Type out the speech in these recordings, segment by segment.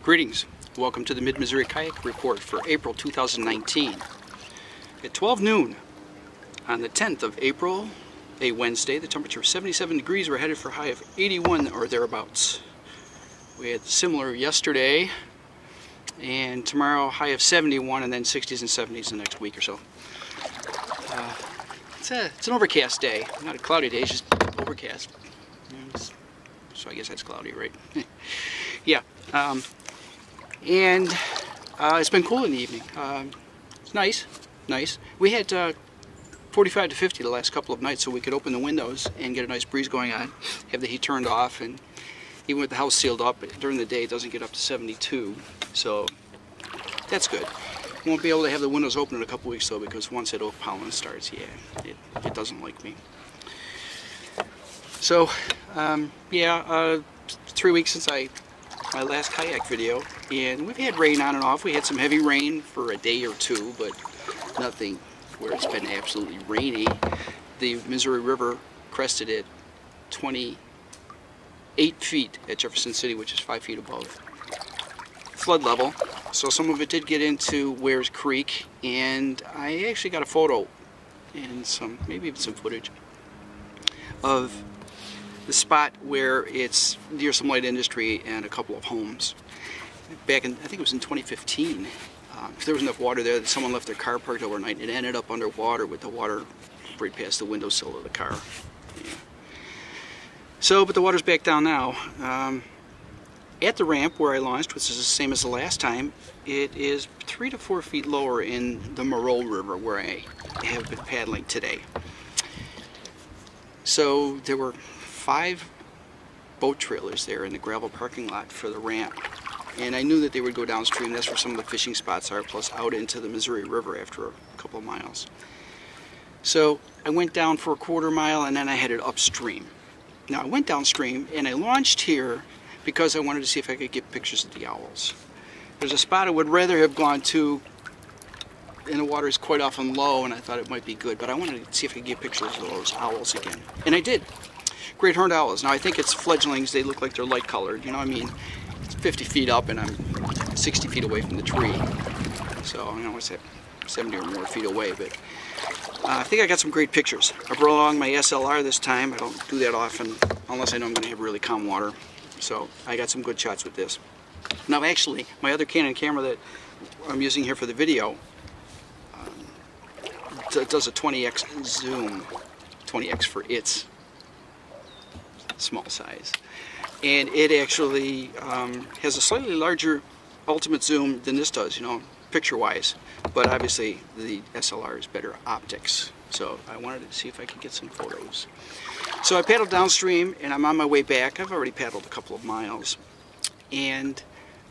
Greetings. Welcome to the Mid-Missouri Kayak Report for April 2019. At 12 noon on the 10th of April, a Wednesday, the temperature of 77 degrees. We're headed for a high of 81 or thereabouts. We had similar yesterday, and tomorrow high of 71, and then 60s and 70s the next week or so. It's an overcast day, not a cloudy day, it's just overcast. So I guess that's cloudy, right? Yeah. And it's been cool in the evening. It's nice. We had 45 to 50 the last couple of nights, so we could open the windows and get a nice breeze going on, have the heat turned off, and even with the house sealed up, during the day it doesn't get up to 72, so that's good. Won't be able to have the windows open in a couple weeks though, because once that oak pollen starts, yeah, it doesn't like me. So, 3 weeks since my last kayak video, and we've had rain on and off. We had some heavy rain for a day or two, but nothing where it's been absolutely rainy. The Missouri River crested at 28 feet at Jefferson City, which is 5 feet above flood level. So some of it did get into Ware's Creek, and I actually got a photo and maybe even some footage of the spot where it's near some light industry and a couple of homes. Back in, I think it was in 2015, there was enough water there that someone left their car parked overnight and it ended up underwater with the water right past the windowsill of the car. Yeah. So, but the water's back down now. At the ramp where I launched, which is the same as the last time, it is 3 to 4 feet lower in the Moreau River where I have been paddling today. So there were 5 boat trailers there in the gravel parking lot for the ramp, and I knew that they would go downstream. That's where some of the fishing spots are, plus out into the Missouri River after a couple of miles. So I went down for a quarter mile and then I headed upstream. Now I went downstream and I launched here because I wanted to see if I could get pictures of the owls. There's a spot I would rather have gone to, and the water is quite often low, and I thought it might be good, but I wanted to see if I could get pictures of those owls again, and I did. Great horned owls. Now I think it's fledglings. They look like they're light colored. You know, I mean, it's 50 feet up and I'm 60 feet away from the tree. So, you know, what's that, 70 or more feet away, but I think I got some great pictures. I brought along my SLR this time. I don't do that often unless I know I'm going to have really calm water. So I got some good shots with this. Now actually, my other Canon camera that I'm using here for the video does a 20x zoom, 20x for its small size, and it actually has a slightly larger ultimate zoom than this does, you know, picture wise, but obviously the SLR is better optics, so I wanted to see if I could get some photos. So I paddled downstream and I'm on my way back. I've already paddled a couple of miles, and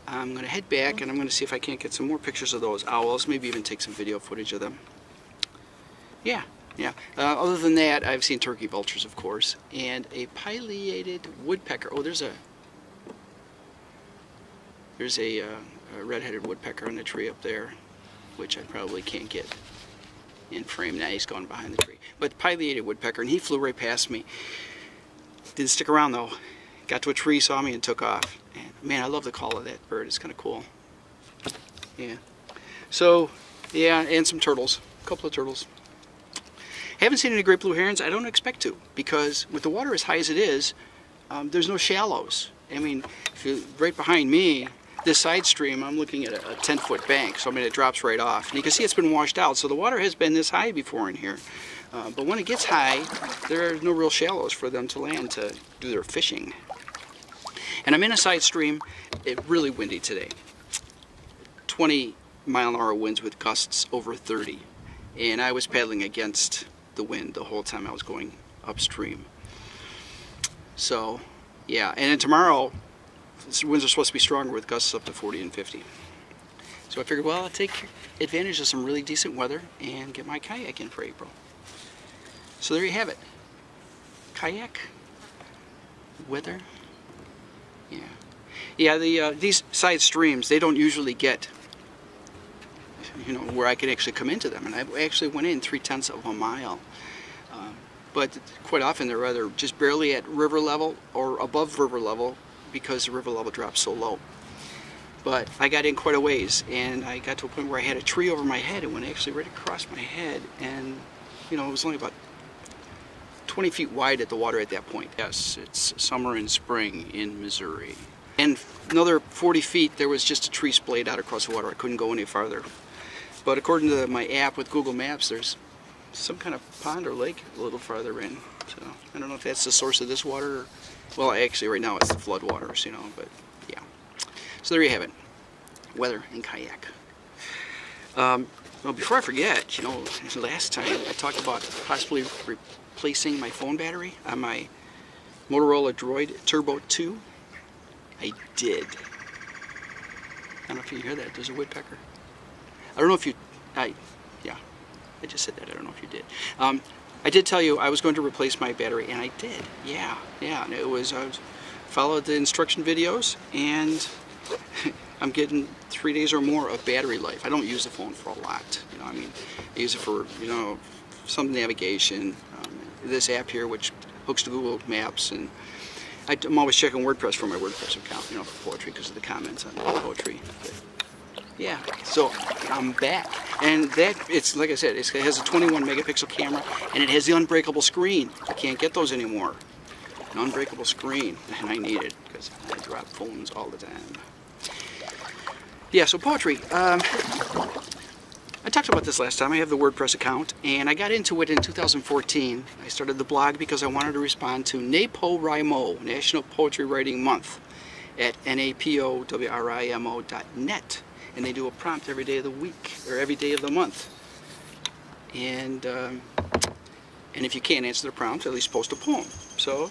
I'm going to head back and I'm going to see if I can't get some more pictures of those owls, maybe even take some video footage of them. Yeah. Other than that, I've seen turkey vultures, of course, and a pileated woodpecker. Oh, there's a red-headed woodpecker in the tree up there, which I probably can't get in frame. Now he's gone behind the tree. But pileated woodpecker, and he flew right past me. Didn't stick around though. Got to a tree, saw me, and took off. And man, I love the call of that bird. It's kind of cool. Yeah. So, yeah, and some turtles. A couple of turtles. Haven't seen any great blue herons. I don't expect to, because with the water as high as it is, there's no shallows. I mean, if you're right behind me, this side stream, I'm looking at a 10-foot bank, so I mean it drops right off. And you can see it's been washed out, so the water has been this high before in here. But when it gets high, there are no real shallows for them to land to do their fishing. And I'm in a side stream. It's really windy today. 20-mile-an-hour winds with gusts over 30. And I was paddling against the wind the whole time I was going upstream. So, yeah. And then tomorrow, winds are supposed to be stronger with gusts up to 40 and 50. So I figured, well, I'll take advantage of some really decent weather and get my kayak in for April. So there you have it. Kayak, weather. Yeah, these side streams, they don't usually get, you know, where I could actually come into them. And I actually went in 3/10 of a mile. But quite often they're either just barely at river level or above river level, because the river level drops so low. But I got in quite a ways, and I got to a point where I had a tree over my head. It went actually right across my head, and you know, it was only about 20 feet wide at the water at that point. Yes, it's summer and spring in Missouri. And another 40 feet, there was just a tree splayed out across the water. I couldn't go any farther. But according to my app with Google Maps, there's some kind of pond or lake a little farther in. So I don't know if that's the source of this water. Well, actually right now it's the flood waters, you know, but yeah. So there you have it. Weather and kayak. Well, before I forget, you know, last time I talked about possibly replacing my phone battery on my Motorola Droid Turbo 2. I did. I don't know if you hear that. There's a woodpecker. I don't know if you... yeah, I just said that. I don't know if you did. I did tell you I was going to replace my battery, and I did. Yeah. And it was... I followed the instruction videos, and I'm getting 3 days or more of battery life. I don't use the phone for a lot. You know, I mean, I use it for, you know, some navigation. This app here, which hooks to Google Maps, and I'm always checking WordPress for my WordPress account, you know, for poetry because of the comments on poetry. But yeah, so I'm back, and that, it's like I said, it has a 21 megapixel camera, and it has the unbreakable screen. I can't get those anymore. An unbreakable screen, and I need it because I drop phones all the time. Yeah, so poetry. I talked about this last time. I have the WordPress account, and I got into it in 2014. I started the blog because I wanted to respond to NaPoWriMo, National Poetry Writing Month, at napowrimo.net, and they do a prompt every day of the week, or every day of the month. And if you can't answer the prompt, at least post a poem. So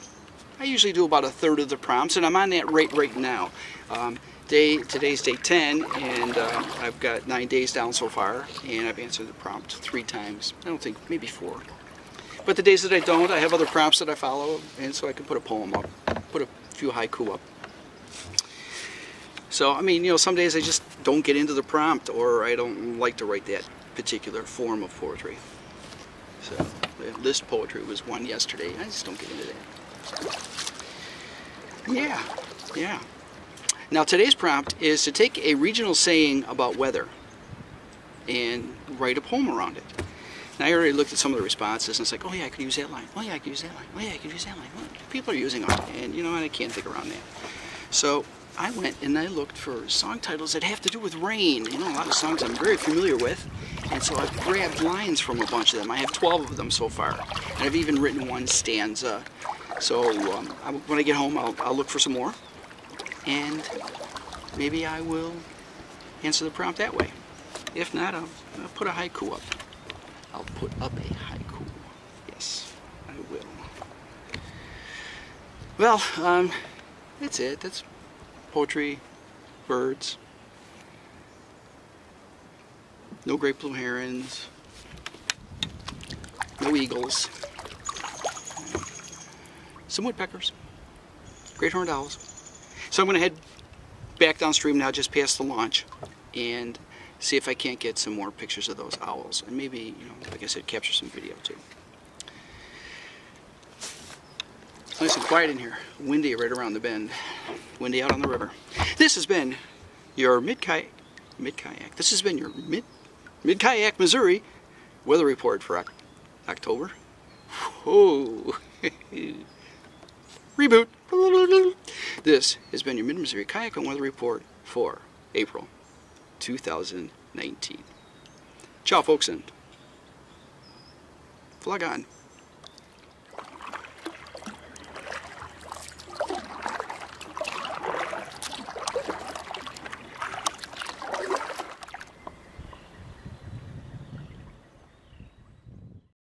I usually do about a third of the prompts, and I'm on that rate right now. Today's day 10, and I've got 9 days down so far, and I've answered the prompt 3 times. I don't think, maybe 4. But the days that I don't, I have other prompts that I follow, and so I can put a poem up, put a few haiku up. So, I mean, you know, some days I just don't get into the prompt, or I don't like to write that particular form of poetry. So, list poetry was one yesterday. I just don't get into that. So, yeah. Now today's prompt is to take a regional saying about weather and write a poem around it. Now I already looked at some of the responses, and it's like, oh yeah, I could use that line. Oh yeah, I could use that line. Oh yeah, I could use that line. Well, people are using it, and you know, I can't think around that. So I went and I looked for song titles that have to do with rain. You know, a lot of songs I'm very familiar with, and so I've grabbed lines from a bunch of them. I have 12 of them so far, and I've even written one stanza. So when I get home, I'll look for some more. And maybe I will answer the prompt that way. If not, I'll put a haiku up. I'll put up a haiku. Yes, I will. Well, that's it. That's poetry, birds, no great blue herons, no eagles, some woodpeckers, great horned owls. So I'm going to head back downstream now, just past the launch, and see if I can't get some more pictures of those owls, and maybe, you know, like I said, capture some video too. It's nice and quiet in here. Windy right around the bend. Windy out on the river. This has been your mid-kayak. This has been your mid-kayak Missouri weather report for October. Whoa. Reboot. This has been your Mid-Missouri Kayak and Weather Report for April 2019. Ciao, folks, and vlog on.